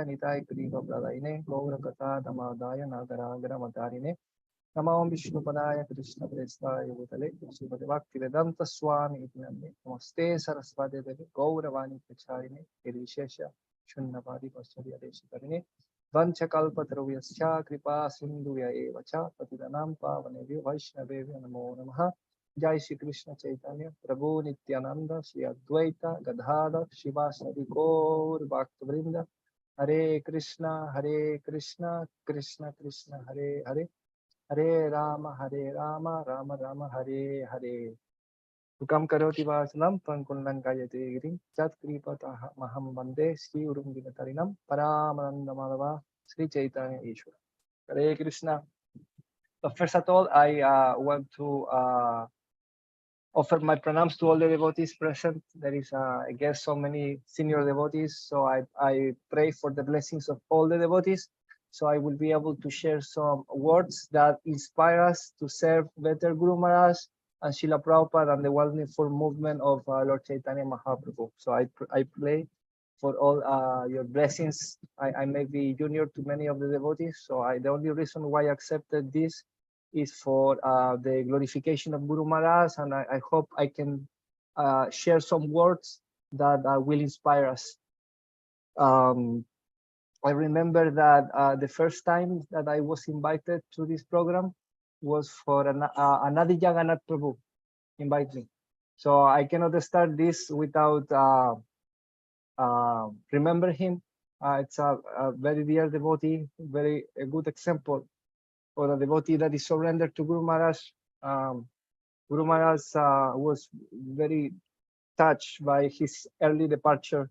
Nitai Kriva Pradaine, Gaura Kata, Damadaya, Nagara, Matarine, Namam Vishnu Padaya, Krishna Presta, Yutale, Subhakti Vedanta Swami, Itnami, Namaste Saraswati Devi, Gauravani Pacharine, Irishesha, Shunavadi Pascharya Deshikarine, Vanchakalpataruyascha, Kripa Sindhuya Evacha, Patidanam Pavanevi, Vaishnavevi, Namo Namaha, Jai Shri Krishna Chaitanya, Prabhu Nityananda, Shri Advaita, Gadadhar, Shivasadi Gaur, Bhakta Hare Krishna, Krishna Krishna, Hare Hare, Hare Rama, Rama Rama, Hare Hare. Ukam karoti vasanam, pankundan kayate girim, chat kripata maham bande, Sri Urum Dinatarinam, Paramananda Madhava, Sri Chaitanya Ishwara. Hare Krishna. So first of all, I want to offer my pranams to all the devotees present. There is, I guess, so many senior devotees. So I pray for the blessings of all the devotees. So I will be able to share some words that inspire us to serve better Guru Maharaj and Srila Prabhupada and the wonderful movement of Lord Chaitanya Mahaprabhu. So I pray for all your blessings. I may be junior to many of the devotees. So the only reason why I accepted this is for the glorification of Guru Maharaj, and I hope I can share some words that will inspire us. I remember that the first time that I was invited to this program was for Anadi Jagannath Prabhu invited me. So I cannot start this without remember him. It's a very dear devotee, a good example for a devotee that is surrendered to Guru Maharaj. Guru Maharaj was very touched by his early departure.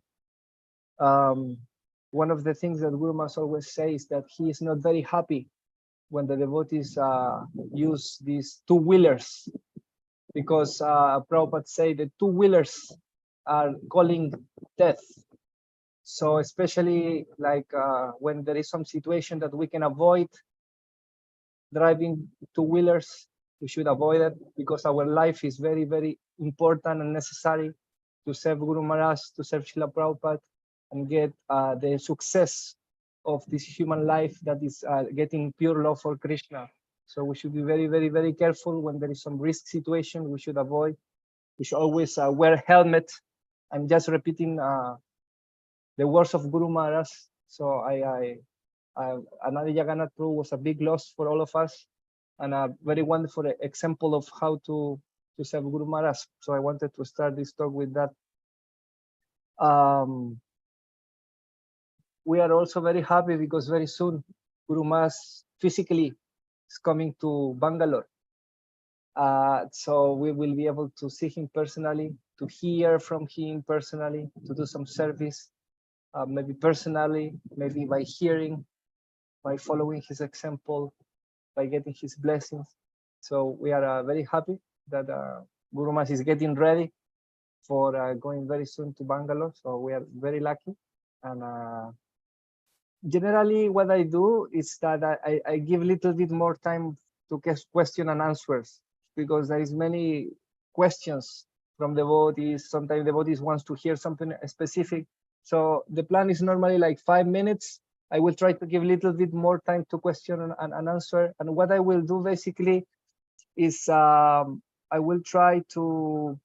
One of the things that Guru Maharaj always says is that he is not very happy when the devotees use these two-wheelers, because Prabhupada said the two-wheelers are calling death. So especially like when there is some situation that we can avoid driving two-wheelers, we should avoid it, because our life is very, very important and necessary to serve Guru Maharaj, to serve Srila Prabhupada, and get the success of this human life that is getting pure love for Krishna. So we should be very, very, very careful when there is some risk situation. We should avoid. We should always wear helmet. I'm just repeating the words of Guru Maharaj. So Anadi Jagannath Prabhu was a big loss for all of us, and a very wonderful example of how to serve Guru Maharaj. So I wanted to start this talk with that. We are also very happy because very soon Guru Maharaj physically is coming to Bangalore. So we will be able to see him personally, to hear from him personally, to do some service, maybe personally, maybe by hearing, by following his example, by getting his blessings. So we are very happy that Guru Maharaj is getting ready for going very soon to Bangalore. So we are very lucky. And generally what I do is that I give a little bit more time to question and answers, because there is many questions from devotees. Sometimes devotees wants to hear something specific. So the plan is normally like 5 minutes. I will try to give a little bit more time to question and answer. And what I will do basically is I will try to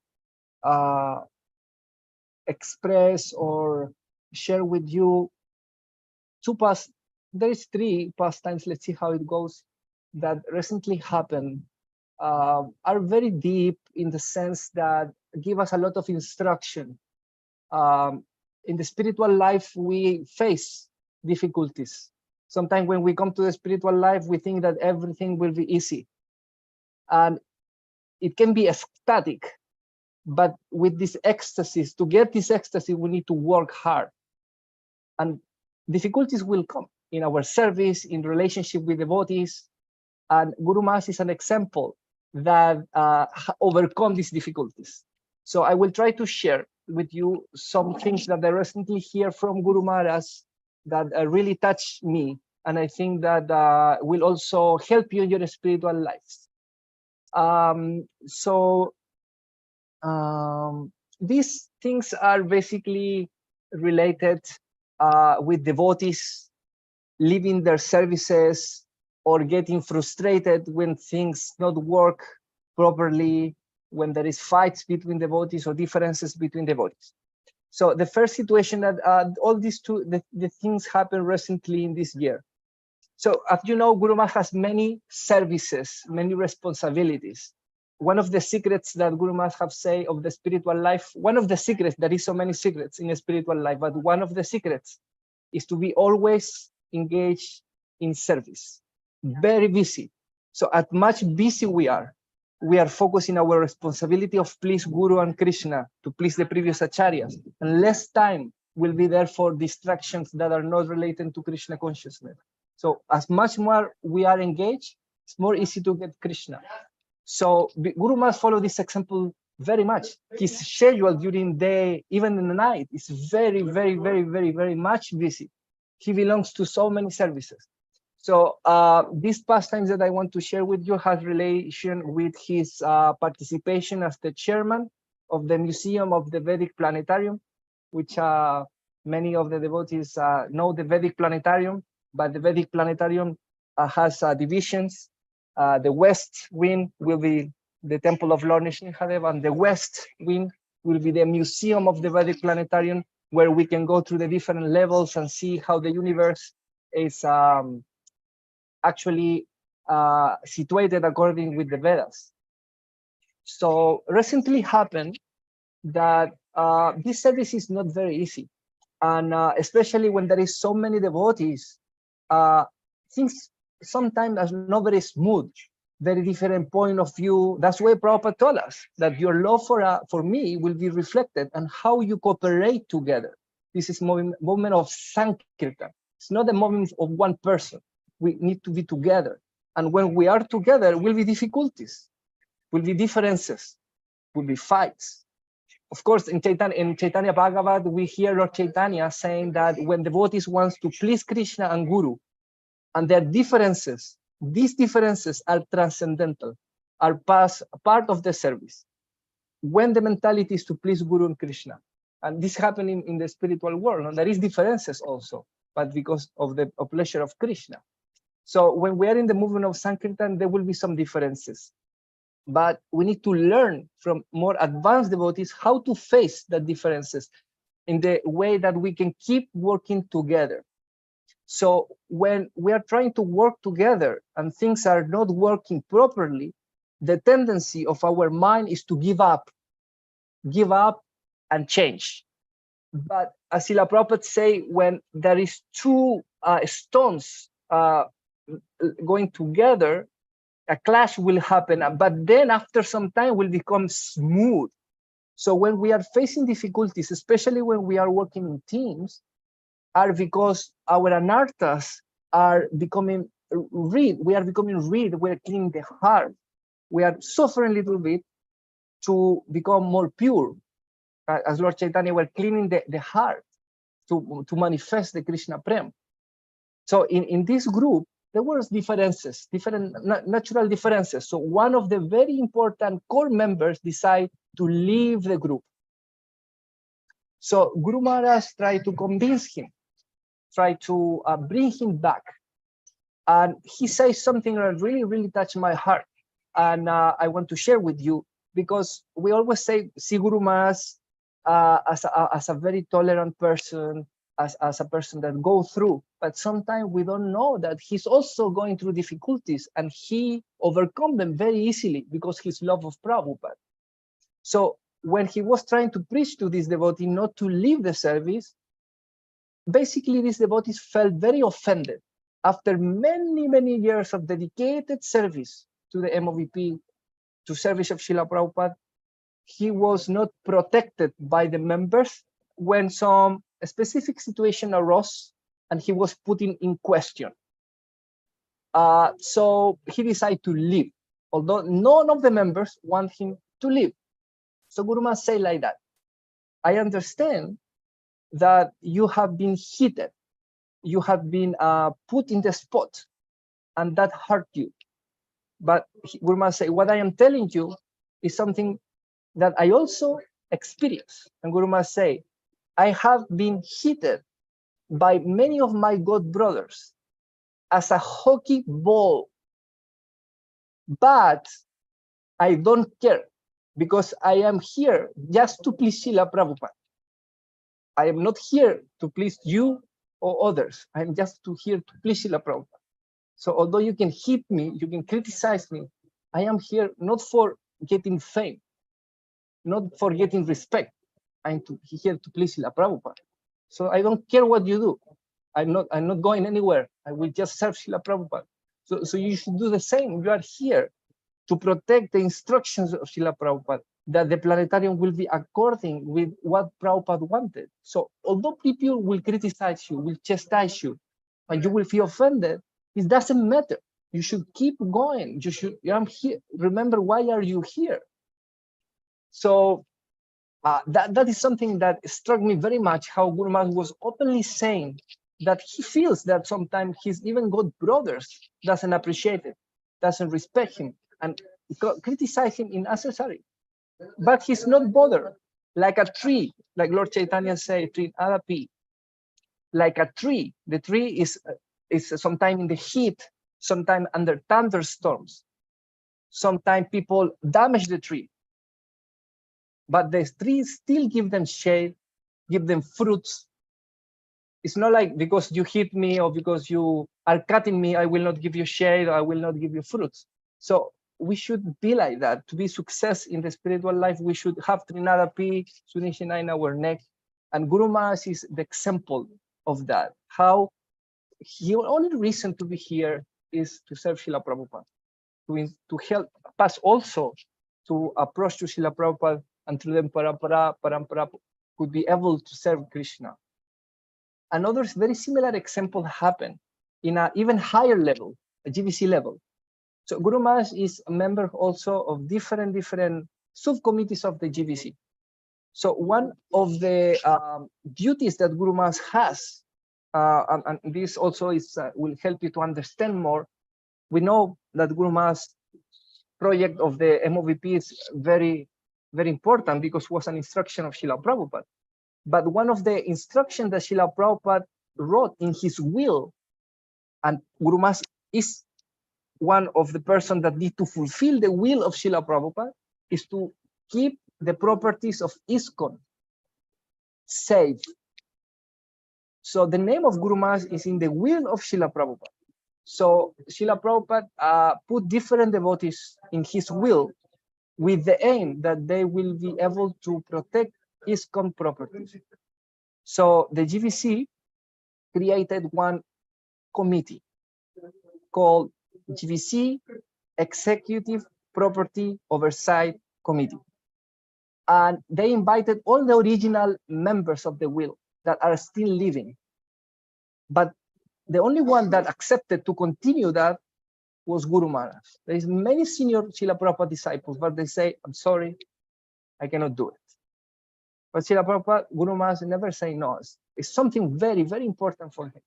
express or share with you there is 3 pastimes, let's see how it goes, that recently happened, are very deep in the sense that give us a lot of instruction. In the spiritual life, we face difficulties. Sometimes when we come to the spiritual life, we think that everything will be easy. And it can be ecstatic, but with this ecstasy, to get this ecstasy, we need to work hard. And difficulties will come in our service, in relationship with devotees. And Guru Maharaj is an example that overcome these difficulties. So I will try to share with you some things that I recently hear from Guru Maharaj that really touched me. And I think that will also help you in your spiritual lives. These things are basically related with devotees leaving their services or getting frustrated when things not work properly, when there is fights between devotees or differences between devotees. So the first situation that all these the things happened recently in this year. So as you know, Guru Maharaj has many services, many responsibilities. One of the secrets that Guru Maharaj have say of the spiritual life, one of the secrets, there is so many secrets in a spiritual life, but one of the secrets is to be always engaged in service, very busy. So as much busy we are focusing our responsibility of please Guru and Krishna, to please the previous acharyas, and less time will be there for distractions that are not related to Krishna consciousness. So as much more we are engaged, it's more easy to get Krishna. So Guru must follow this example very much. His schedule during day, even in the night, is very, very, very, very, very much busy. He belongs to so many services. So these pastimes that I want to share with you has relation with his participation as the chairman of the Museum of the Vedic Planetarium, which many of the devotees know the Vedic Planetarium, but the Vedic Planetarium has divisions. The west wing will be the Temple of Lord Nrsimhadev, and the west wing will be the Museum of the Vedic Planetarium, where we can go through the different levels and see how the universe is actually situated according with the Vedas. So recently happened that this service is not very easy, and especially when there is so many devotees, things sometimes are not very smooth, very different point of view. That's why Prabhupada told us that your love for me will be reflected on how you cooperate together. This is movement of Sankirtan. It's not a movement of one person. We need to be together. And when we are together, will be difficulties, will be differences, will be fights. Of course, in Chaitanya Bhagavat, we hear Lord Chaitanya saying that when devotees wants to please Krishna and Guru, and their differences, these differences are transcendental, are part of the service. When the mentality is to please Guru and Krishna, and this happening in the spiritual world, and there is differences also, but because of the pleasure of Krishna. So when we are in the movement of Sankirtan, there will be some differences, but we need to learn from more advanced devotees how to face the differences in the way that we can keep working together. So when we are trying to work together and things are not working properly, the tendency of our mind is to give up and change. But as Srila Prabhupada say, when there is two stones going together, a clash will happen, but then after some time will become smooth. So when we are facing difficulties, especially when we are working in teams, are because our anarthas are becoming rid. We are becoming rid. We are cleaning the heart. We are suffering a little bit to become more pure. As Lord Chaitanya, we're cleaning the heart to manifest the Krishna Prem. So in this group, there were differences, different natural differences. So one of the very important core members decided to leave the group. So Guru Maharaj tried to convince him, tried to bring him back. And he says something that really, really touched my heart. And I want to share with you, because we always see Guru Maharaj as a very tolerant person, as a person that go through, but sometimes we don't know that he's also going through difficulties, and he overcome them very easily because his love of Prabhupada. So when he was trying to preach to this devotee not to leave the service, basically these devotees felt very offended. After many, many years of dedicated service to the MOVP, to service of Srila Prabhupada, he was not protected by the members when some specific situation arose and he was put in question. So he decided to leave, although none of the members want him to leave. So Guru Maharaj say like that, I understand that you have been heated, you have been put in the spot, and that hurt you. But Guru Maharaj say, what I am telling you is something that I also experience. And Guru Maharaj say, I have been heated by many of my God brothers as a hockey ball. But I don't care, because I am here just to please Srila Prabhupada. I am not here to please you or others. I'm just here to please Srila Prabhupada. So although you can hit me, you can criticize me, I am here not for getting fame, not for getting respect. I'm here to please Srila Prabhupada. So I don't care what you do. I'm not going anywhere. I will just serve Srila Prabhupada. So you should do the same. You are here to protect the instructions of Srila Prabhupada, that the planetarium will be according with what Prabhupada wanted. So although people will criticize you, will chastise you, and you will feel offended, it doesn't matter. You should keep going. I'm here. Remember, why are you here? So that is something that struck me very much, how Guru Maharaj was openly saying that he feels that sometimes his even God brothers doesn't appreciate it, doesn't respect him, and criticize him unnecessary. But he's not bothered. Like a tree, like Lord Chaitanya said, tree adapi. Like a tree, the tree is sometimes in the heat, sometimes under thunderstorms. Sometimes people damage the tree, but the trees still give them shade, give them fruits. It's not like because you hit me or because you are cutting me, I will not give you shade, or I will not give you fruits. So we should be like that. To be success in the spiritual life, we should have Trinadapi, Sunishina in our neck. And Guru Maharaj is the example of that. How your only reason to be here is to serve Srila Prabhupada, to help us also to approach to Srila Prabhupada, and through them parampara could be able to serve Krishna. Another very similar example happened in an even higher level, a GBC level. So Guru Maharaj is a member also of different subcommittees of the GBC. So one of the duties that Guru Maharaj has, and this also will help you to understand more. We know that Guru Maharaj's project of the MOVP is very, very important, because it was an instruction of Srila Prabhupada. But one of the instructions that Srila Prabhupada wrote in his will, and Guru Maharaj is one of the persons that need to fulfill the will of Srila Prabhupada, is to keep the properties of Iskcon safe. So the name of Guru Maharaj is in the will of Srila Prabhupada. So Srila Prabhupada put different devotees in his will with the aim that they will be able to protect Iskcon properties. So the GBC created one committee called GBC Executive Property Oversight Committee. And they invited all the original members of the will that are still living. But the only one that accepted to continue that was Guru Maharaj. There is many senior Srila Prabhupada disciples, but they say, I'm sorry, I cannot do it. But Srila Prabhupada, Guru Maharaj never say no. It's something very, very important for him.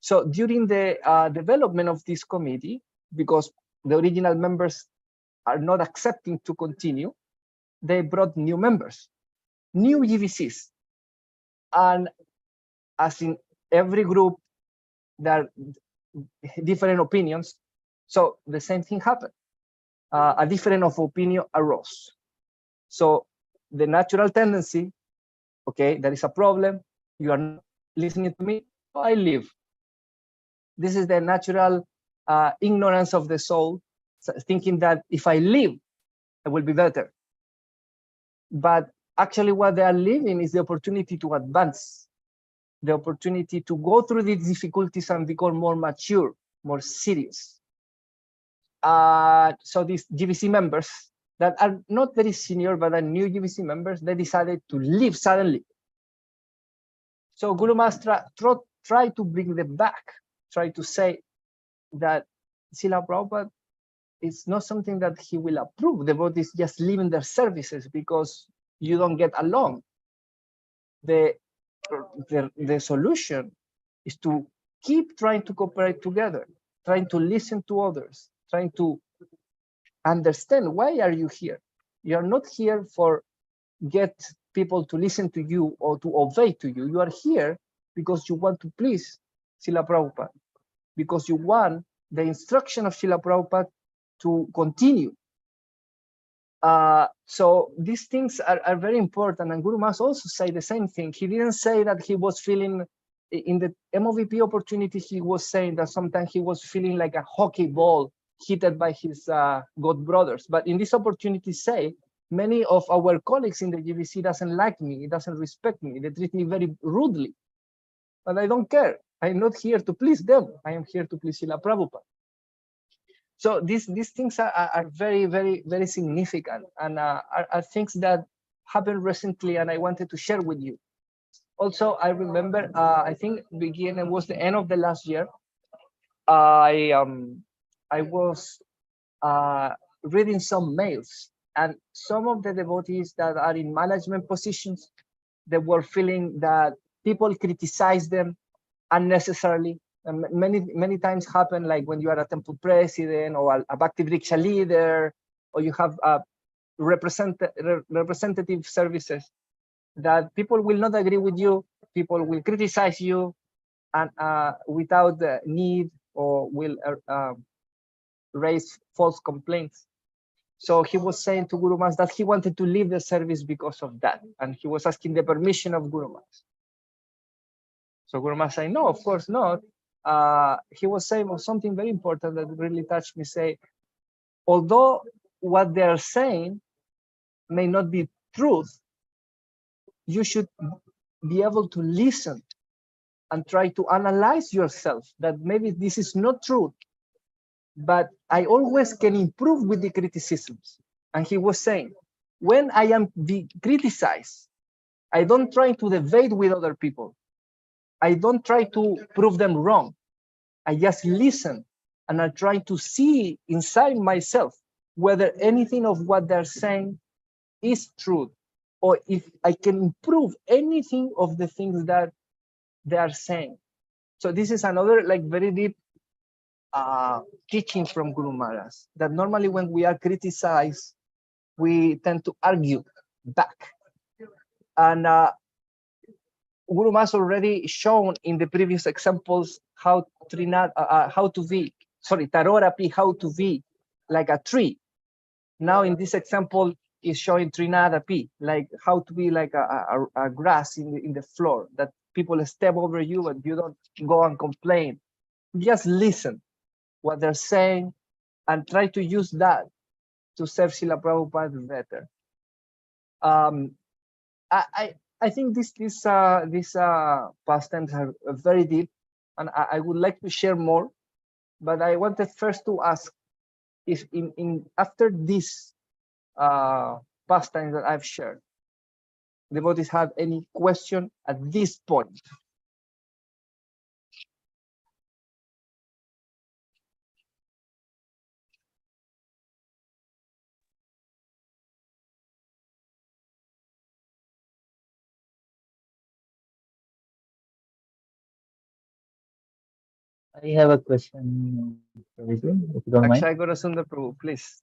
So during the development of this committee, because the original members are not accepting to continue, they brought new members, new GVCs. And as in every group, there are different opinions. So the same thing happened. A difference of opinion arose. So the natural tendency, okay, there is a problem, you are not listening to me, so I leave. This is the natural ignorance of the soul, thinking that if I leave, I will be better. But actually what they are leaving is the opportunity to advance, the opportunity to go through these difficulties and become more mature, more serious. So these GBC members that are not very senior, but are new GBC members, they decided to leave suddenly. So Guru Maharaj tried to bring them back, try to say that Srila Prabhupada is not something that he will approve. The devotees just leaving their services because you don't get along. The solution is to keep trying to cooperate together, trying to listen to others, trying to understand why are you here. You are not here for get people to listen to you or to obey to you. You are here because you want to please Srila Prabhupada, because you want the instruction of Srila Prabhupada to continue. So these things are very important, and Guru Maharaj also say the same thing. He didn't say that he was feeling, in the MOVP opportunity, he was saying that sometimes he was feeling like a hockey ball hit by his God brothers. But in this opportunity, say, many of our colleagues in the GBC doesn't like me, doesn't respect me, they treat me very rudely. But I don't care. I'm not here to please them. I am here to please Srila Prabhupada. So these things are very, very, very significant, and are things that happened recently, and I wanted to share with you. Also, I remember, I think it was the end of the last year. I was reading some mails, and some of the devotees that are in management positions, they were feeling that people criticize them unnecessarily. And many times happen, like when you are a temple president or a Bhakti Vriksha leader, or you have representative services, that people will not agree with you, people will criticize you, and without the need, or will raise false complaints. So he was saying to Guru Maharaj that he wanted to leave the service because of that, and he was asking the permission of Guru Maharaj. So Guru Maharaj said, no, of course not. He was saying something very important that really touched me. Say, although what they are saying may not be truth, you should be able to listen and try to analyze yourself that maybe this is not true, but I always can improve with the criticisms. And he was saying, when I am being criticized, I don't try to debate with other people. I don't try to prove them wrong. I just listen, and I try to see inside myself whether anything of what they're saying is true, or if I can improve anything of the things that they are saying. So this is another like very deep teaching from Guru Maharaj, that normally when we are criticized, we tend to argue back. And Guru Maharaj already shown in the previous examples how to be like a tree. Now in this example is showing Trinadapi, like how to be like a grass in the floor, that people step over you, but you don't go and complain. Just listen what they're saying and try to use that to serve Srila Prabhupada better. I think these pastimes are very deep, and I would like to share more, but I wanted first to ask if after this pastimes that I've shared, devotees have any question at this point. I have a question, Prabhuji, if you don't mind. Akshay Gorasundar Prabhu, please.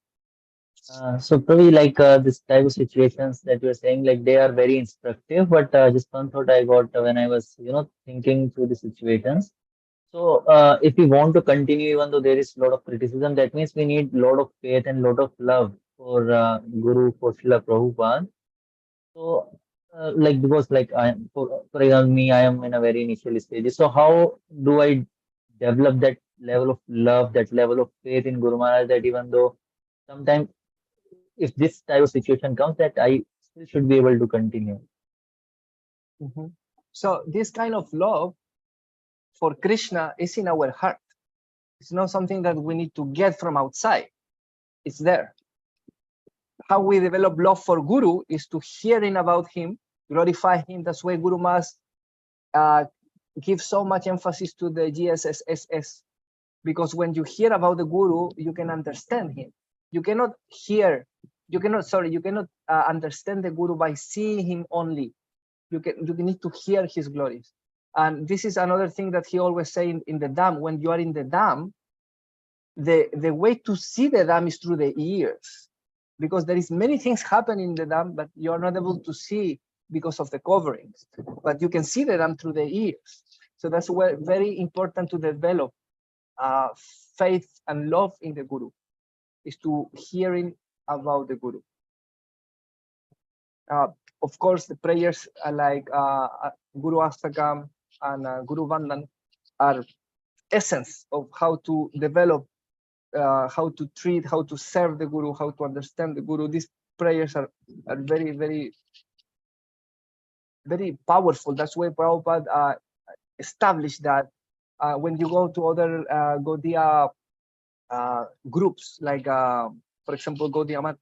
So probably like this type of situations that you're saying, like they are very instructive, but just one thought I got when I was, thinking through the situations. So if we want to continue, even though there is a lot of criticism, that means we need a lot of faith and a lot of love for Guru, for Srila Prabhupada. So like, because like for example, me, I am in a very initial stage. So how do I develop that level of love, that level of faith in Guru Maharaj, that even though sometimes if this type of situation comes, that I still should be able to continue. So this kind of love for Krishna is in our heart. It's not something that we need to get from outside. It's there. How we develop love for Guru is to hearing about him, glorify him. That's why Guru must give so much emphasis to the GSSSS, because when you hear about the Guru, you can understand him. You cannot understand the Guru by seeing him only. You need to hear his glories. And this is another thing that he always say in the dam. When you are in the dam, the way to see the dam is through the ears, because there is many things happen in the dam, but you are not able to see because of the coverings, but you can see them through the ears. So that's where very important to develop faith and love in the Guru, is to hearing about the Guru. Of course, the prayers like Guru Astakam and Guru Vandan are essence of how to develop, how to treat, how to serve the Guru, how to understand the Guru. These prayers are very, very, very powerful. That's why Prabhupada established that when you go to other Gaudiya groups, like for example Gaudiya Math,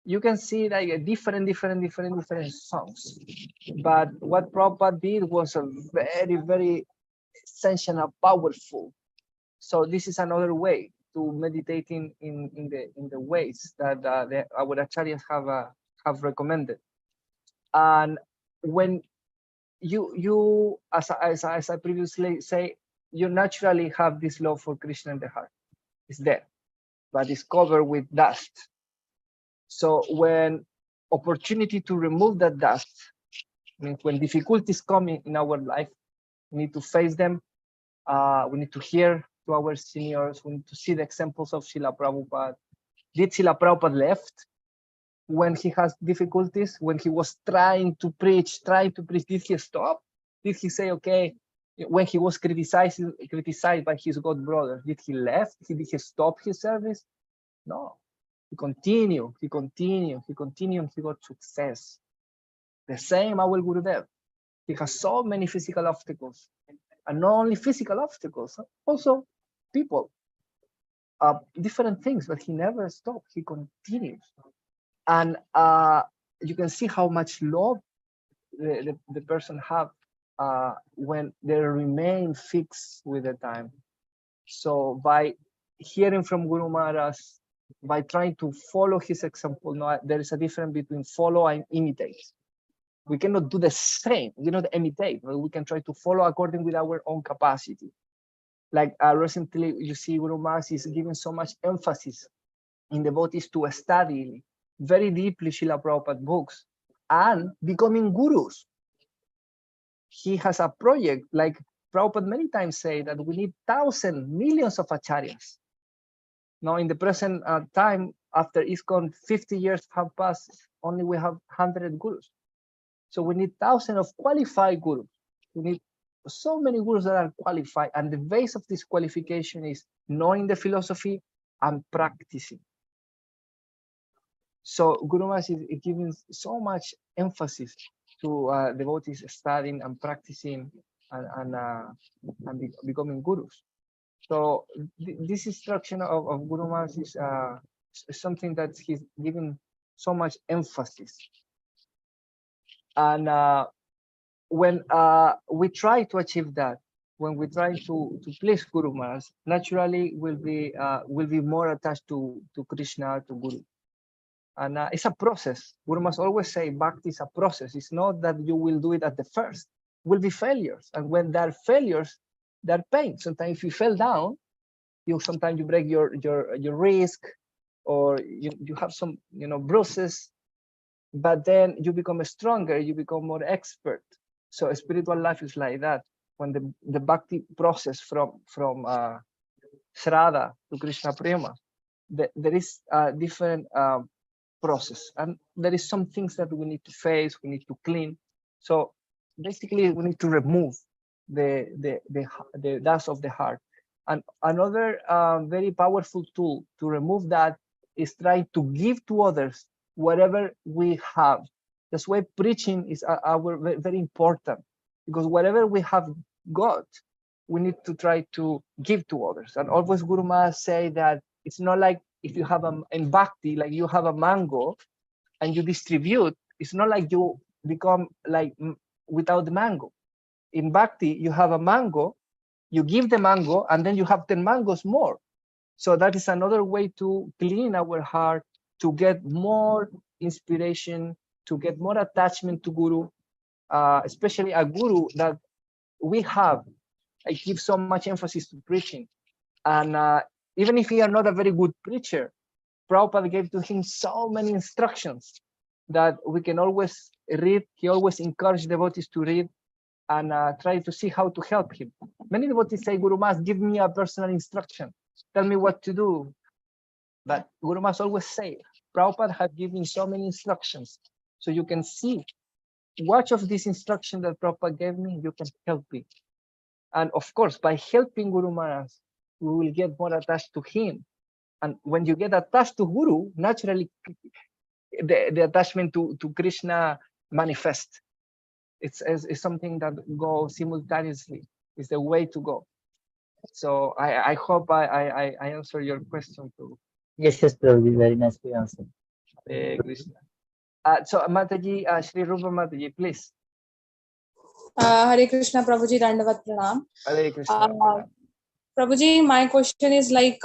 you can see like different songs. But what Prabhupada did was a very, very essential and powerful. So this is another way to meditating in the ways that our acharyas have recommended. And when you as I previously say, you naturally have this love for Krishna in the heart. It's there, but it's covered with dust. So when opportunity to remove that dust, I mean, when difficulties come in our life, we need to face them. We need to hear to our seniors. We need to see the examples of Srila Prabhupada. Did Srila Prabhupada left when he has difficulties? When he was trying to preach, did he stop? Did he say, okay, when he was criticized by his god brother, did he left? Did he stop his service? No. He continued, and he got success. The same our Gurudev. He has so many physical obstacles. And not only physical obstacles, also people, different things, but he never stopped. He continues. And you can see how much love the person have when they remain fixed with the time. So by hearing from Guru Maharaj, by trying to follow his example, no, there is a difference between follow and imitate. We cannot do the same, we cannot imitate, but we can try to follow according with our own capacity. Like recently, you see Guru Maharaj is giving so much emphasis in devotees to study very deeply Srila Prabhupada books and becoming gurus. He has a project, like Prabhupada many times say that we need thousands, millions of acharyas. Now in the present time, after Iskcon 50 years have passed, only we have 100 gurus. So we need thousands of qualified gurus. We need so many gurus that are qualified, and the base of this qualification is knowing the philosophy and practicing. So Guru Maharaj is giving so much emphasis to devotees studying and practicing and becoming gurus. So this instruction of Guru Maharaj is something that he's giving so much emphasis. And when we try to achieve that, when we try to please Guru Maharaj, naturally we'll be more attached to Krishna, to Guru. And it's a process. Guru Maharaj always say, Bhakti is a process. It's not that you will do it at the first. Will be failures, and when there are failures, there are pain. Sometimes if you fell down, sometimes you break your wrist, or you have some bruises, but then you become stronger, you become more expert. So spiritual life is like that. When the bhakti process from Shraddha to Krishna Prema, there is a different process, and there is some things that we need to face, we need to clean. So basically we need to remove the dust of the heart. And another very powerful tool to remove that is trying to give to others whatever we have. That's why preaching is very important, because whatever we have got, we need to try to give to others. And always Guru Maharaj say that it's not like if you have in bhakti, like you have a mango and you distribute, it's not like you become like without the mango. In bhakti, you have a mango, you give the mango, and then you have 10 mangoes more. So that is another way to clean our heart, to get more inspiration, to get more attachment to Guru, especially a Guru that we have. I give so much emphasis to preaching. And even if he are not a very good preacher, Prabhupada gave to him so many instructions that we can always read. He always encouraged devotees to read and try to see how to help him. Many devotees say, Guru Maharaj, give me a personal instruction. Tell me what to do. But Guru Maharaj always say, Prabhupada has given so many instructions. So you can see which of these instructions that Prabhupada gave me, you can help me. And of course, by helping Guru Maharaj, we will get more attached to him. And when you get attached to Guru, naturally, the attachment to Krishna manifests. It's something that goes simultaneously. It's the way to go. So I hope I answer your question too. Yes, yes, Prabhuji, very nicely answered. Krishna. So Mataji, Shri Rupa Mataji, please. Hare Krishna, Prabhuji, Dandavat Pranam. Hare Krishna. Prabhuji, my question is like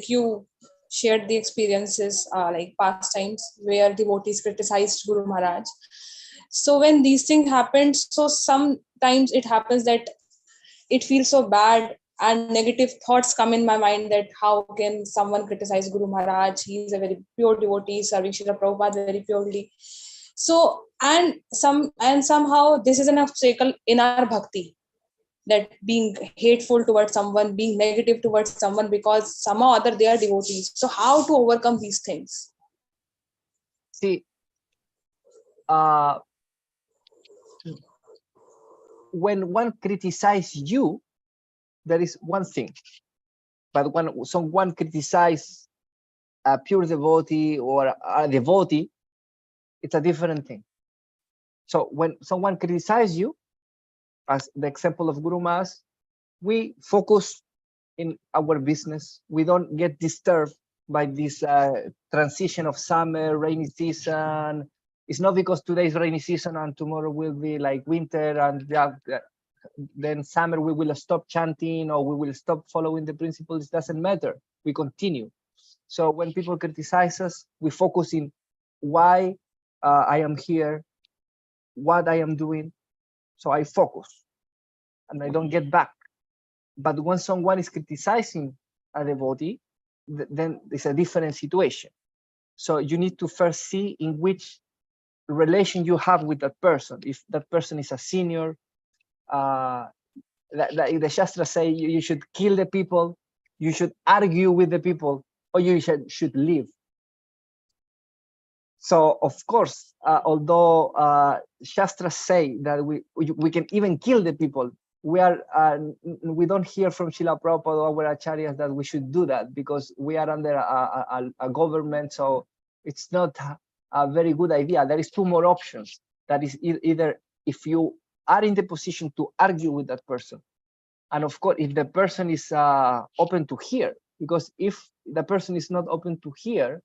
you shared the experiences like pastimes where devotees criticized Guru Maharaj. So when these things happen, so sometimes it happens that it feels so bad and negative thoughts come in my mind that how can someone criticize Guru Maharaj? He is a very pure devotee, serving Srila Prabhupada very purely. So and somehow this is an obstacle in our bhakti, that being hateful towards someone, being negative towards someone because somehow or other they are devotees. So how to overcome these things? See, when one criticizes you, there is one thing. But when someone criticizes a pure devotee or a devotee, it's a different thing. So when someone criticizes you, as the example of Guru Maharaj, we focus in our business. We don't get disturbed by this transition of summer, rainy season. It's not because today is rainy season and tomorrow will be like winter and then summer we will stop chanting or we will stop following the principles. It doesn't matter. We continue. So when people criticize us, we focus in why I am here, what I am doing. So I focus and I don't get back. But when someone is criticizing a devotee, then it's a different situation. So you need to first see in which relation you have with that person. If that person is a senior, the Shastra say you should kill the people, you should argue with the people, or you should leave. So of course, although Shastras say that we can even kill the people, we don't hear from Srila Prabhupada or our acharyas that we should do that because we are under a government, so it's not a very good idea. There is two more options. That is either if you are in the position to argue with that person, and of course if the person is open to hear, because if the person is not open to hear,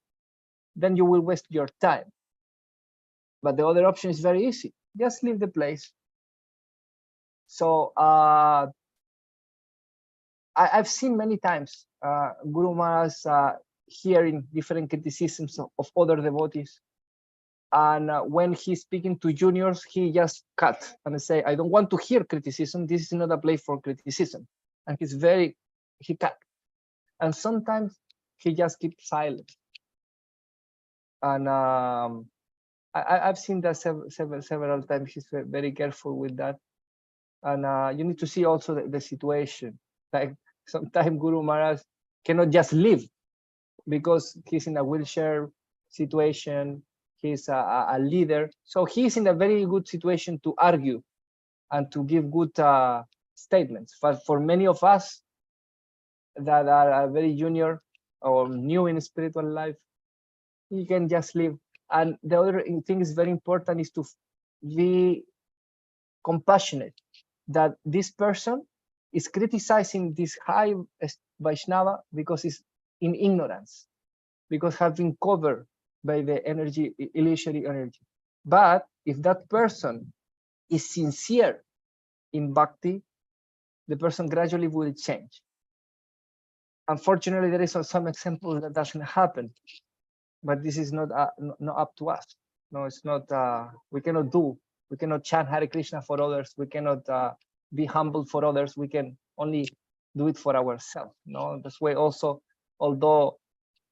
then you will waste your time. But the other option is very easy. Just leave the place. So I've seen many times Guru Maharaj hearing different criticisms of other devotees. And when he's speaking to juniors, he just cut and say, I don't want to hear criticism. This is not a place for criticism. And he cut. And sometimes he just keeps silent. And I've seen that several times. He's very careful with that. And you need to see also the situation. Like sometimes Guru Maharaj cannot just leave because he's in a wheelchair situation. He's a leader. So he's in a very good situation to argue and to give good statements. But for many of us that are very junior or new in spiritual life, you can just leave. And the other thing is very important is to be compassionate that this person is criticizing this high Vaishnava because he's in ignorance, because have been covered by the energy, illusory energy. But if that person is sincere in bhakti, the person gradually will change. Unfortunately, there is some examples that doesn't happen, but this is not up to us. No, it's not. We cannot chant Hare Krishna for others. We cannot be humble for others. We can only do it for ourselves. No, that's why also, although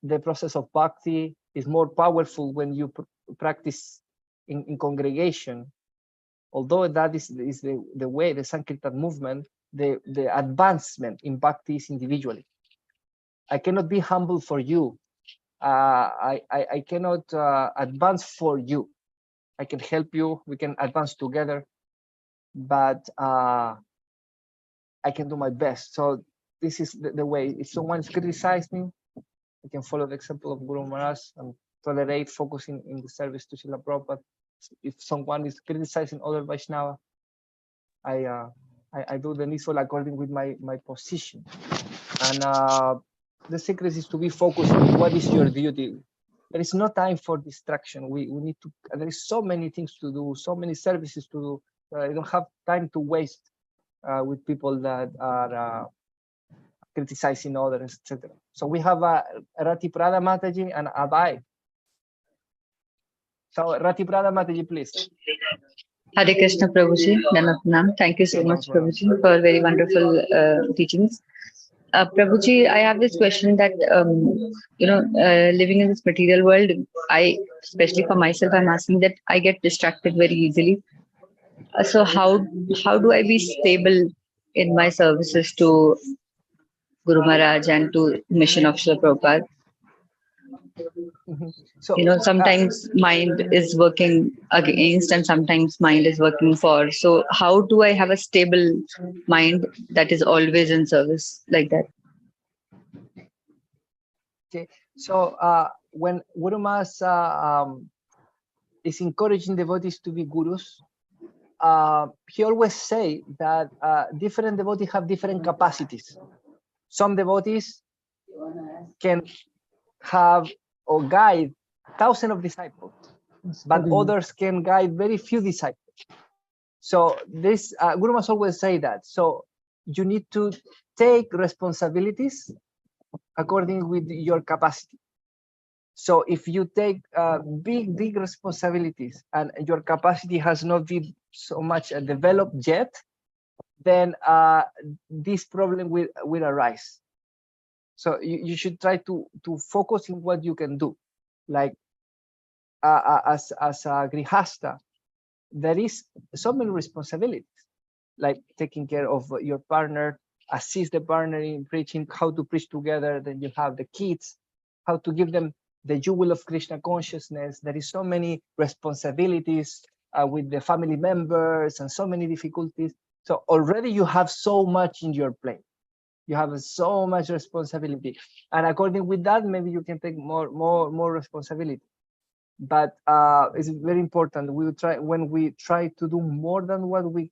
the process of bhakti is more powerful when you practice in congregation, although that is the way, the Sankirtan movement, the advancement in bhakti is individually. I cannot be humble for you. I cannot advance for you. I can help you. We can advance together, but I can do my best. So this is the way. If someone criticizes me, I can follow the example of Guru Maharaj and tolerate, focusing in the service to Srila Prabhupada. If someone is criticizing other Vaishnava, I do the needful according with my position. And the secret is to be focused on what is your duty. There is no time for distraction. We need to, there is so many things to do, so many services to do. I don't have time to waste with people that are criticizing others, etc. So we have Rati Prada Mataji and Abai. So Rati Prada Mataji, please. Hare Krishna Prabhuji, Namaste. Thank you so much, Prabhuji, for very wonderful teachings. Prabhuji, I have this question that, living in this material world, especially for myself, I'm asking that I get distracted very easily. So how do I be stable in my services to Guru Maharaj and to mission of Srila Prabhupada? So, sometimes mind is working against and sometimes mind is working for. So how do I have a stable mind that is always in service like that? Okay, so when Guru Maharaj is encouraging devotees to be gurus, he always say that different devotees have different capacities. Some devotees can have or guide thousands of disciples, but others can guide very few disciples. So this Guru Maharaj always say that. So you need to take responsibilities according with your capacity. So if you take big responsibilities and your capacity has not been so much developed yet, then this problem will arise. So you should try to focus in what you can do. Like as a grihasta, there is so many responsibilities, like taking care of your partner, assist the partner in preaching, how to preach together. Then you have the kids, how to give them the jewel of Krishna consciousness. There is so many responsibilities with the family members and so many difficulties. So already you have so much in your plate. You have so much responsibility, and according with that, maybe you can take more responsibility. But it's very important. We will try, when we try to do more than what we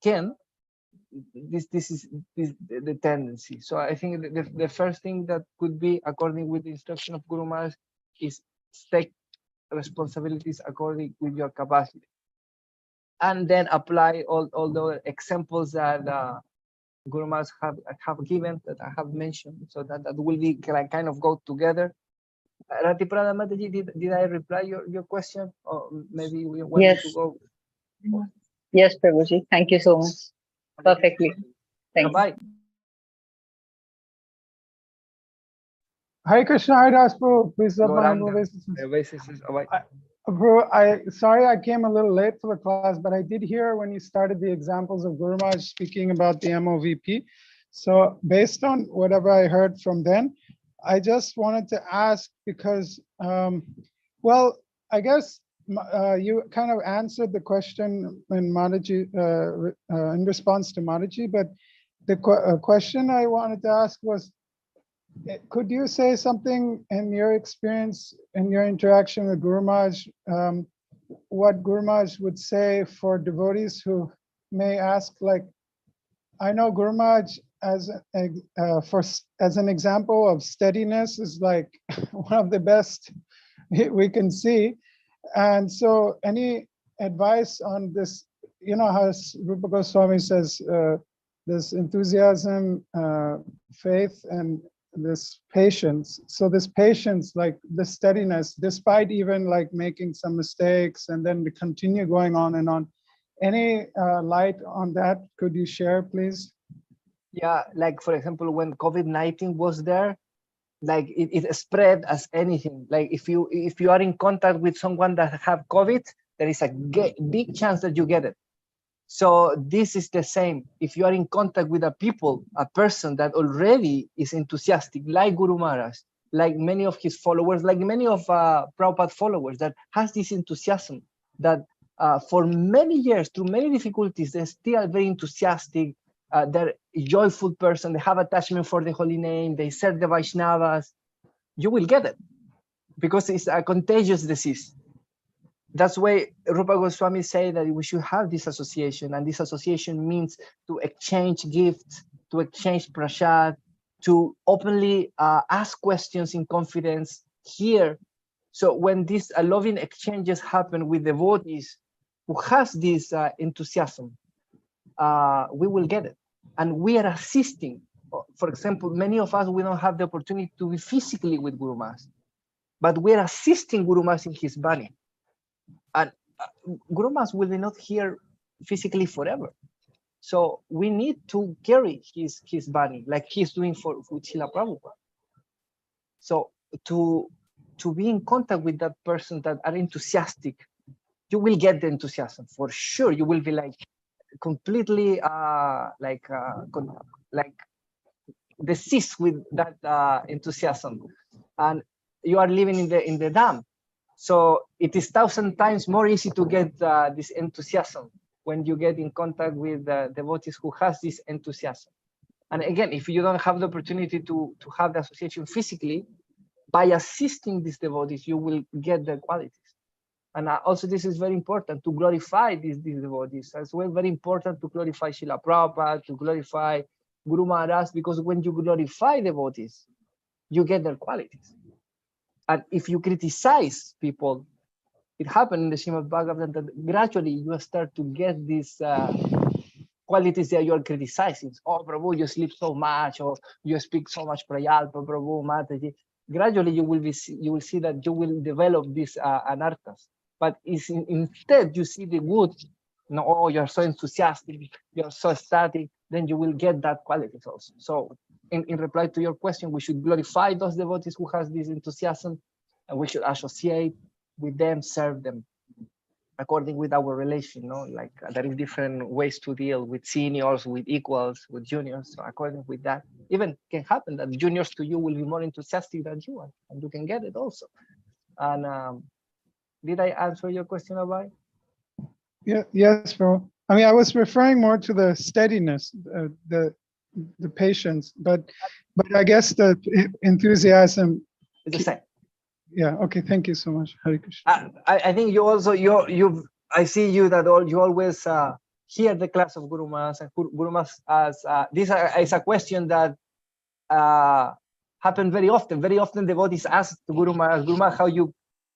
can. This is the tendency. So I think the first thing that could be, according with the instruction of Guru Maharaj, is take responsibilities according with your capacity, and then apply all the examples that Guru Maharaj have given, that I have mentioned, so that will be kind of go together. Rati Prada Mataji, did I reply your question, or maybe we want to go? Yes, Prabhuji. Thank you so much. Perfectly. Thank you. Bye. Hare Krishna, Haridas Prabhu. Please up on Bro, sorry I came a little late for the class, but I did hear when you started the examples of Guru Maharaj speaking about the MOVP. So based on whatever I heard from then, I just wanted to ask because, well, I guess you kind of answered the question in Mataji, in response to Mataji, but the question I wanted to ask was, could you say something in your experience, in your interaction with Guru Maharaj, what Guru Maharaj would say for devotees who may ask, like, I know Guru Maharaj as an example of steadiness is like one of the best we can see. And so any advice on this, you know, how Rupa Goswami says, this enthusiasm, faith, and this patience. So this patience, like the steadiness, despite even like making some mistakes and then to continue going on and on. Any light on that could you share, please? Yeah, like for example, when COVID-19 was there, like it spread as anything. Like if you are in contact with someone that have COVID, there is a big chance that you get it. So this is the same. If you are in contact with a person that already is enthusiastic, like Guru Maharaj, like many of his followers, like many of Prabhupada followers, that has this enthusiasm, that for many years, through many difficulties, they're still very enthusiastic. They're a joyful person. They have attachment for the holy name. They serve the Vaishnavas. You will get it because it's a contagious disease. That's why Rupa Goswami say that we should have this association, and this association means to exchange gifts, to exchange prasad, to openly ask questions in confidence here. So when these loving exchanges happen with devotees who has this enthusiasm, we will get it. And we are assisting. For example, many of us, we don't have the opportunity to be physically with Guru Maharaj, but we are assisting Guru Maharaj in his body. And Guru Maharaj will be not here physically forever. So we need to carry his body like he's doing for Srila Prabhupada. So to be in contact with that person that are enthusiastic, you will get the enthusiasm for sure. You will be like completely like diseased with that enthusiasm, and you are living in the dam. So it is 1,000 times more easy to get this enthusiasm when you get in contact with devotees who has this enthusiasm. And again, if you don't have the opportunity to have the association physically, by assisting these devotees, you will get their qualities. And also this is very important to glorify these devotees as well. Very important to glorify Srila Prabhupada, to glorify Guru Maharaj, because when you glorify devotees, you get their qualities. And if you criticize people, it happened in the Srimad Bhagavatam that gradually you start to get these qualities that you are criticizing. Oh, Prabhu, you sleep so much, or you speak so much prayalpa, Prabhu, Mataji. Gradually you will see that you will develop these anarthas. But instead you see the good, oh, you're so enthusiastic, you're so ecstatic, then you will get that qualities also. So in reply to your question, we should glorify those devotees who has this enthusiasm, and we should associate with them, serve them according with our relation. Like there is different ways to deal with seniors, with equals, with juniors. So according with that, even can happen that juniors to you will be more enthusiastic than you are, and you can get it also. And did I answer your question, Abai? Yeah, yes, bro. I mean, I was referring more to the steadiness, the patience, but I guess the enthusiasm. It's the same. Yeah. Okay. Thank you so much, Hare Krishna. I think you also I see you that you always hear the class of Guru Maharaj, and Guru Maharaj as this is a question that happen very often. Very often devotees ask to Guru Maharaj, how you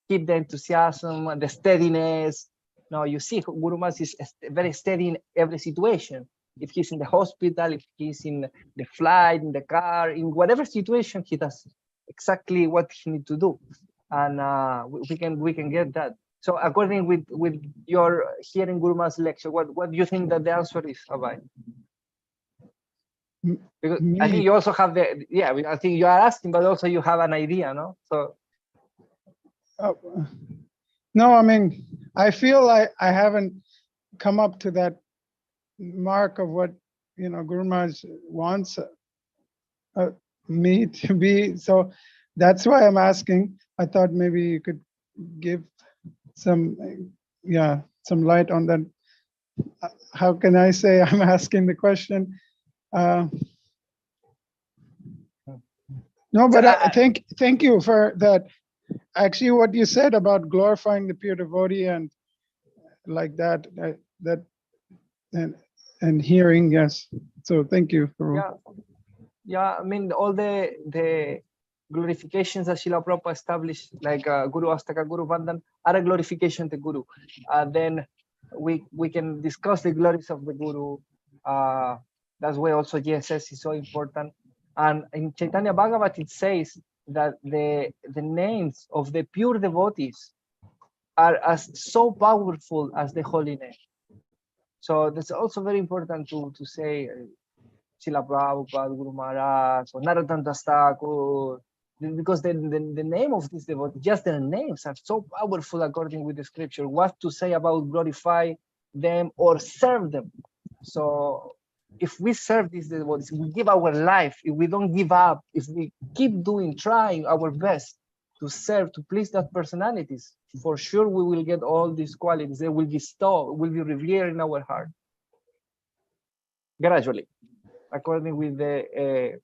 keep the enthusiasm and the steadiness. No, you see, Guru Maharaj is very steady in every situation. If he's in the hospital, if he's in the flight, in the car, in whatever situation, he does exactly what he needs to do, and we can get that. So according with your hearing Guru Maharaj's lecture, what do you think that the answer is, Abai? Because I think you also have I think you are asking, but also you have an idea, no? So no, I mean, I feel like I haven't come up to that mark of what Guru Maharaj wants me to be. So that's why I'm asking. I thought maybe you could give some light on that. How can I say I'm asking the question? No, but thank you for that. Actually, what you said about glorifying the pure devotee and like that and hearing, yes. So thank you for. Yeah. I mean, all the glorifications that Srila Prabhupada established, like Guru Astaka, Guru Vandan, are a glorification to Guru. Then we can discuss the glories of the Guru. That's why also GSS is so important. And in Chaitanya Bhagavat, it says that the names of the pure devotees are as so powerful as the holy name. So that's also very important to say Srila Prabhupada, Guru Maharaj, or Narottam Das Thakur, because the name of this devotee, just their names are so powerful according with the scripture, what to say about glorify them or serve them. So if we serve these devotees, we give our life, if we don't give up, if we keep doing, trying our best to serve, to please that personalities, for sure we will get all these qualities. They will be stored, will be revered in our heart. Gradually, according with the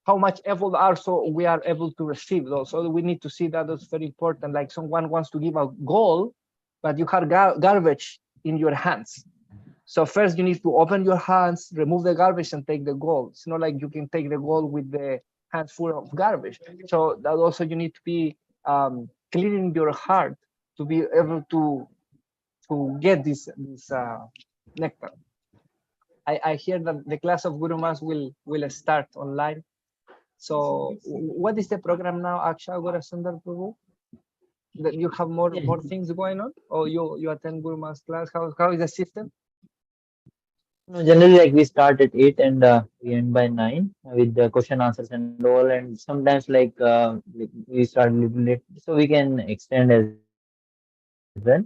how much effort also we are able to receive those. So we need to see that as very important. Like someone wants to give a gold, but you have garbage in your hands. So first you need to open your hands, remove the garbage and take the gold. It's not like you can take the gold with the hands full of garbage. So that also you need to be cleaning your heart to be able to get this nectar. I hear that the class of Guru Maharaj will start online. So what is the program now, Akshay Sundar Prabhu? That you have more things going on, or you attend Guru Maharaj's class? How is the system? No, generally, like we start at 8 and we end by 9 with the question answers and all. And sometimes like we start a little late, so we can extend as well.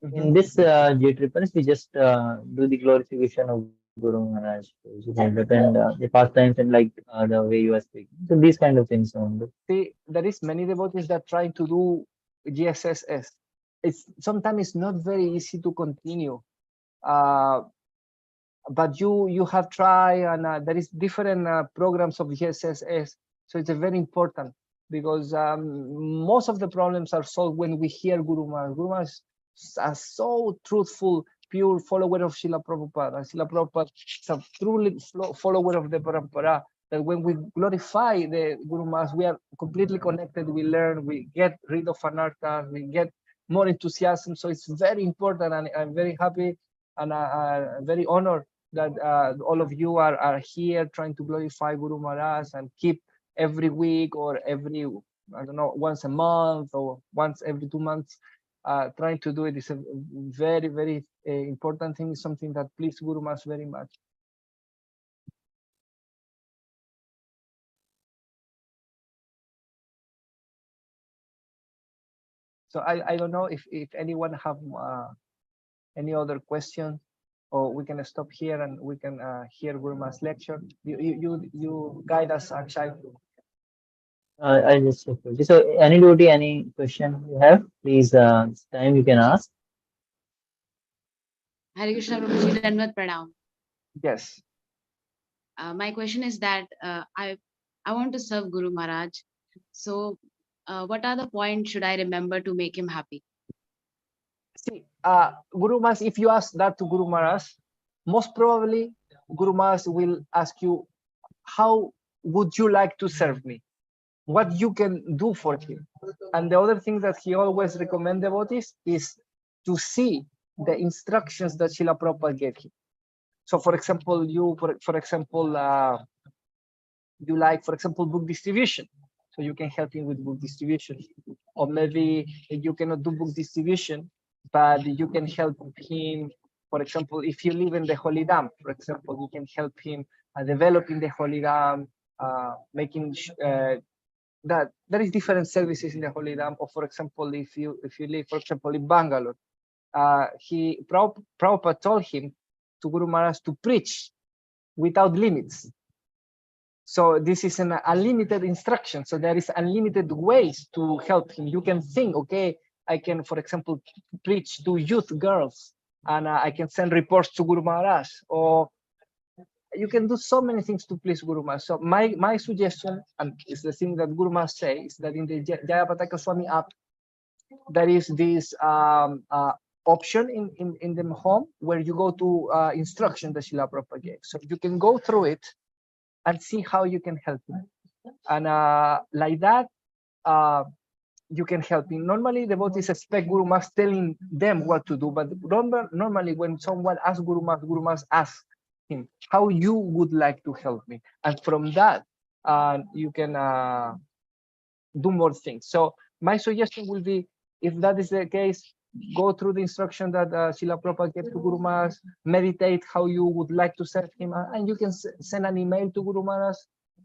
In this J-Trippers, we just do the glorification of Guru Maharaj, and the pastimes and like the way you are speaking. So these kind of things only. See, there is many devotees that try to do GSSS. Sometimes it's not very easy to continue. But you have tried, and there is different programs of GSSS. So it's very important because most of the problems are solved when we hear Guru Maharaj. Guru Maharaj is a so truthful, pure follower of Srila Prabhupada. And Srila Prabhupada is a truly follower of the Parampara. That when we glorify the Guru Maharaj, we are completely connected. We learn, we get rid of anartha, we get more enthusiasm. So it's very important, and I'm very happy and very honored that all of you are here trying to glorify Guru Maharaj and keep every week or every, I don't know, once a month or once every 2 months, trying to do it is a very, very important thing, something that pleases Guru Maharaj very much. So I don't know if anyone have any other questions, or we can stop here and we can hear Guru Maharaj's lecture. You guide us, Akshay. I just so any devotee, any question you have, please this time you can ask. Hare Krishna Prabhuji, Dandavat Pranam. Yes. My question is that I want to serve Guru Maharaj. So what are the points should I remember to make him happy? See, Guru Maharaj, if you ask that to Guru Maharaj, most probably Guru Maharaj will ask you, how would you like to serve me? What you can do for him? And the other thing that he always recommends devotees is to see the instructions that Srila Prabhupada gave him. So for example, you like, for example, book distribution. So you can help him with book distribution. Or maybe you cannot do book distribution, but you can help him, for example, if you live in the Holy Dam, for example, you can help him developing the Holy Dam, making that there is different services in the Holy Dam. Or for example, if you live, for example, in Bangalore, Prabhupada told him to Guru Maharaj to preach without limits. So this is an unlimited instruction. So there is unlimited ways to help him. You can think, okay, I can, for example, preach to youth girls, and I can send reports to Guru Maharaj, or you can do so many things to please Guru Maharaj. So my suggestion, and it's the thing that Guru Maharaj says, is that in the Jayapataka Swami app, there is this option in the home where you go to instruction that Srila Prabhupada gave. So you can go through it and see how you can help him. And like that, you can help him. Normally, devotees expect Guru Maharaj telling them what to do, but normally when someone asks Guru Maharaj asks him, how you would like to help me? And from that, you can do more things. So my suggestion will be, if that is the case, go through the instruction that Srila Prabhupada gave to Guru Maharaj, meditate how you would like to serve him, and you can send an email to Guru Maharaj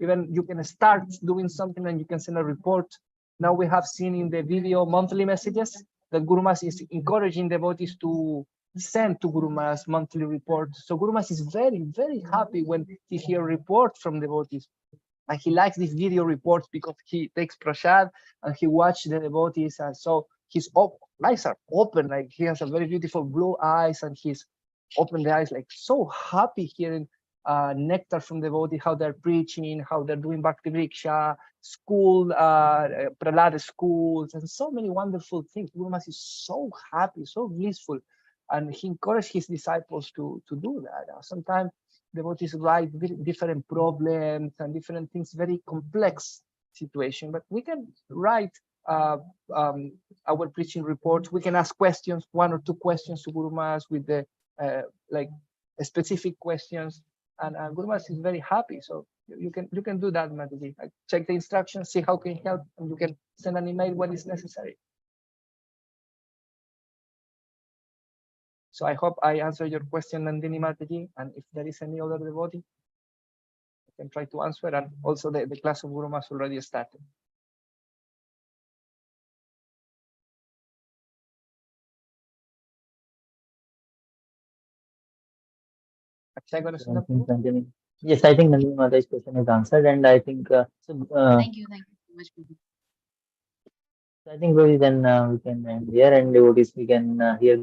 even you can start doing something and you can send a report. Now we have seen in the video monthly messages that Guru Maharaj is encouraging devotees to send to Guru Maharaj monthly reports. So Guru Maharaj is very, very happy when he hears reports from devotees. And he likes these video reports because he takes prasad and he watches the devotees. And so his eyes are open, like he has a very beautiful blue eyes, and he's open the eyes, like so happy hearing nectar from devotees, how they're preaching, how they're doing Bhakti Vriksha, school, Prahlad schools, and so many wonderful things. Guru Maharaj is so happy, so blissful. And he encouraged his disciples to do that. Sometimes devotees write different problems and different things, very complex situation, but we can write our preaching reports. We can ask questions, 1 or 2 questions to Guru Maharaj with the like specific questions, and Guru Maharaj is very happy. So you can do that, Mataji. Like, check the instructions, see how can help, and you can send an email when it's necessary. So I hope I answered your question, Nandini Mataji, and if there is any other devotee, I can try to answer. And also the class of Guru Maharaj already started. Yes, I think Nandini Mataji's question is answered, and I think Thank you so much, Prabhu. I think Prabhuji, then we can end here, and devotees, we can hear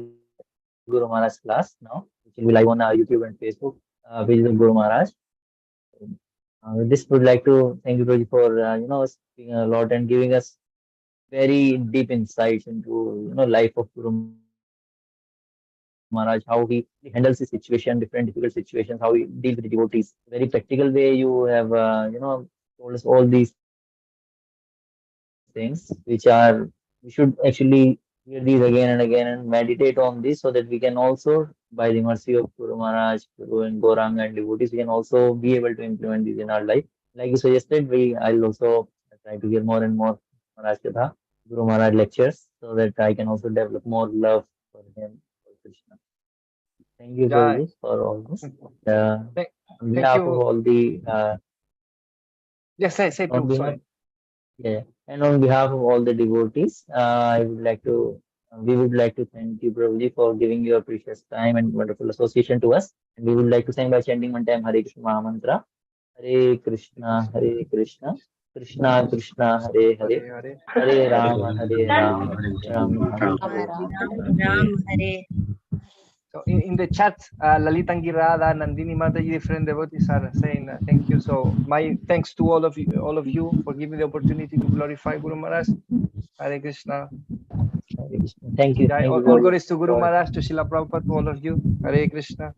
Guru Maharaj class now, which will be live on YouTube and Facebook pages of Guru Maharaj. With this, would like to thank you, Prabhuji, for speaking a lot and giving us very deep insights into life of Guru Maharaj, how he handles the situation, different difficult situations, how he deals with the devotees. Very practical way you have told us all these things, which are, we should actually hear these again and again and meditate on this, so that we can also, by the mercy of Guru Maharaj, Guru and Gauranga and devotees, we can also be able to implement these in our life. Like you suggested, I'll also try to hear more and more Maharaj Katha, Guru Maharaj lectures, so that I can also develop more love for him, for Krishna. Thank you, Prabhuji, for all this. On behalf of all the yes, say Prabhu, sorry. Yeah, and on behalf of all the devotees, we would like to thank you, Prabhuji, for giving your precious time and wonderful association to us. And we would like to thank by chanting one time Hare Krishna Mahamantra. Hare Krishna, Krishna Krishna, Hare Hare, Hare Rama, Rama Hare. So in the chat, Lalita Angirada, Nandini Mataji, different devotees are saying thank you. So my thanks to all of you for giving the opportunity to glorify Guru Maharaj. Hare Krishna. Thank you. All glories to Guru Maharaj, to Srila Prabhupada, to all of you. Hare Krishna.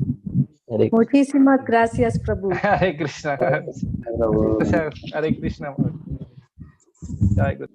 Muchísimas gracias, Prabhu. Hare Krishna. Hare Krishna. Jai Guru.